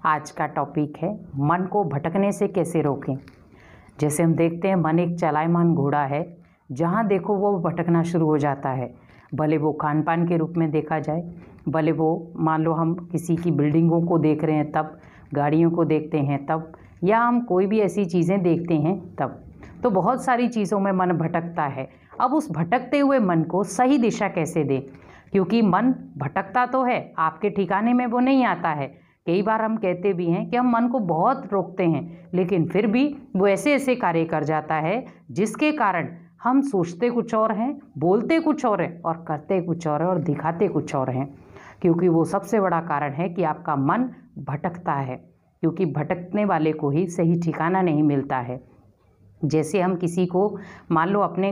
आज का टॉपिक है मन को भटकने से कैसे रोकें। जैसे हम देखते हैं मन एक चलायमान घोड़ा है, जहाँ देखो वो भटकना शुरू हो जाता है। भले वो खान पान के रूप में देखा जाए, भले वो मान लो हम किसी की बिल्डिंगों को देख रहे हैं तब, गाड़ियों को देखते हैं तब, या हम कोई भी ऐसी चीज़ें देखते हैं तब, तो बहुत सारी चीज़ों में मन भटकता है। अब उस भटकते हुए मन को सही दिशा कैसे दें, क्योंकि मन भटकता तो है, आपके ठिकाने में वो नहीं आता है। कई बार हम कहते भी हैं कि हम मन को बहुत रोकते हैं, लेकिन फिर भी वो ऐसे ऐसे कार्य कर जाता है जिसके कारण हम सोचते कुछ और हैं, बोलते कुछ और हैं और करते कुछ और है और दिखाते कुछ और हैं। क्योंकि वो सबसे बड़ा कारण है कि आपका मन भटकता है, क्योंकि भटकने वाले को ही सही ठिकाना नहीं मिलता है। जैसे हम किसी को मान लो अपने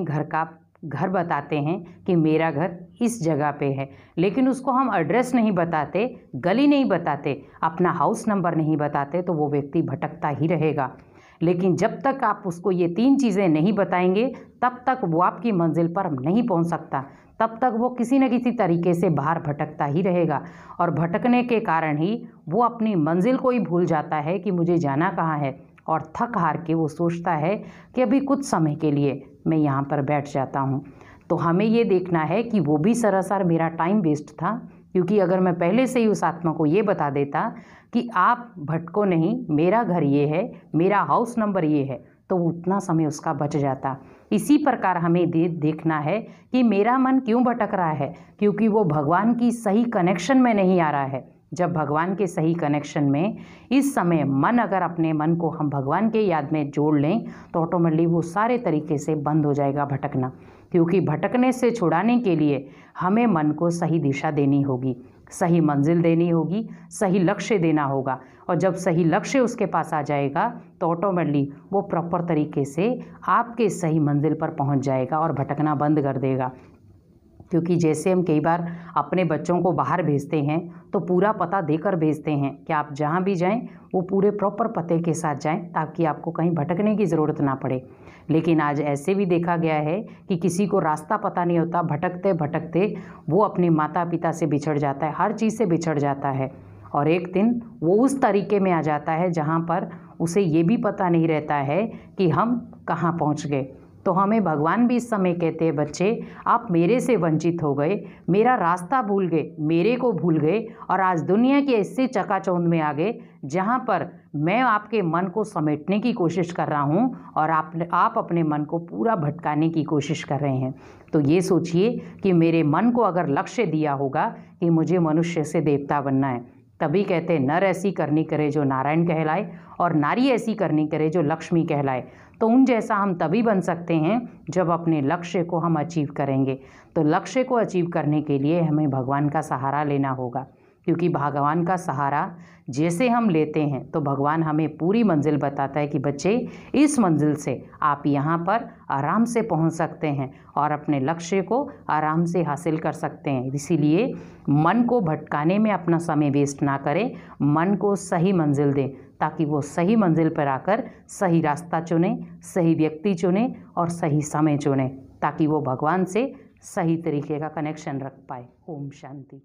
घर बताते हैं कि मेरा घर इस जगह पे है, लेकिन उसको हम एड्रेस नहीं बताते, गली नहीं बताते, अपना हाउस नंबर नहीं बताते, तो वो व्यक्ति भटकता ही रहेगा। लेकिन जब तक आप उसको ये 3 चीज़ें नहीं बताएंगे तब तक वो आपकी मंजिल पर नहीं पहुंच सकता, तब तक वो किसी न किसी तरीके से बाहर भटकता ही रहेगा। और भटकने के कारण ही वो अपनी मंजिल को ही भूल जाता है कि मुझे जाना कहाँ है, और थक हार के वो सोचता है कि अभी कुछ समय के लिए मैं यहाँ पर बैठ जाता हूँ। तो हमें ये देखना है कि वो भी सरासर मेरा टाइम वेस्ट था, क्योंकि अगर मैं पहले से ही उस आत्मा को ये बता देता कि आप भटको नहीं, मेरा घर ये है, मेरा हाउस नंबर ये है, तो उतना समय उसका बच जाता। इसी प्रकार हमें देखना है कि मेरा मन क्यों भटक रहा है, क्योंकि वो भगवान की सही कनेक्शन में नहीं आ रहा है। जब भगवान के सही कनेक्शन में इस समय मन, अगर अपने मन को हम भगवान के याद में जोड़ लें तो ऑटोमेटिकली वो सारे तरीके से बंद हो जाएगा भटकना। क्योंकि भटकने से छुड़ाने के लिए हमें मन को सही दिशा देनी होगी, सही मंजिल देनी होगी, सही लक्ष्य देना होगा। और जब सही लक्ष्य उसके पास आ जाएगा तो ऑटोमेटिकली वो प्रॉपर तरीके से आपके सही मंजिल पर पहुंच जाएगा और भटकना बंद कर देगा। क्योंकि जैसे हम कई बार अपने बच्चों को बाहर भेजते हैं तो पूरा पता देकर भेजते हैं कि आप जहाँ भी जाएं वो पूरे प्रॉपर पते के साथ जाएं, ताकि आपको कहीं भटकने की ज़रूरत ना पड़े। लेकिन आज ऐसे भी देखा गया है कि किसी को रास्ता पता नहीं होता, भटकते भटकते वो अपने माता पिता से बिछड़ जाता है, हर चीज़ से बिछड़ जाता है, और एक दिन वो उस तरीके में आ जाता है जहाँ पर उसे ये भी पता नहीं रहता है कि हम कहाँ पहुँच गए। तो हमें भगवान भी इस समय कहते हैं, बच्चे आप मेरे से वंचित हो गए, मेरा रास्ता भूल गए, मेरे को भूल गए, और आज दुनिया के ऐसे चकाचौंध में आ गए जहाँ पर मैं आपके मन को समेटने की कोशिश कर रहा हूँ और आप अपने मन को पूरा भटकाने की कोशिश कर रहे हैं। तो ये सोचिए कि मेरे मन को अगर लक्ष्य दिया होगा कि मुझे मनुष्य से देवता बनना है, तभी कहते हैं नर ऐसी करनी करे जो नारायण कहलाए और नारी ऐसी करनी करे जो लक्ष्मी कहलाए। तो उन जैसा हम तभी बन सकते हैं जब अपने लक्ष्य को हम अचीव करेंगे। तो लक्ष्य को अचीव करने के लिए हमें भगवान का सहारा लेना होगा, क्योंकि भगवान का सहारा जैसे हम लेते हैं तो भगवान हमें पूरी मंजिल बताता है कि बच्चे इस मंजिल से आप यहाँ पर आराम से पहुँच सकते हैं और अपने लक्ष्य को आराम से हासिल कर सकते हैं। इसीलिए मन को भटकाने में अपना समय वेस्ट ना करें, मन को सही मंजिल दें, ताकि वो सही मंजिल पर आकर सही रास्ता चुने, सही व्यक्ति चुने और सही समय चुने, ताकि वो भगवान से सही तरीके का कनेक्शन रख पाए। ओम शांति।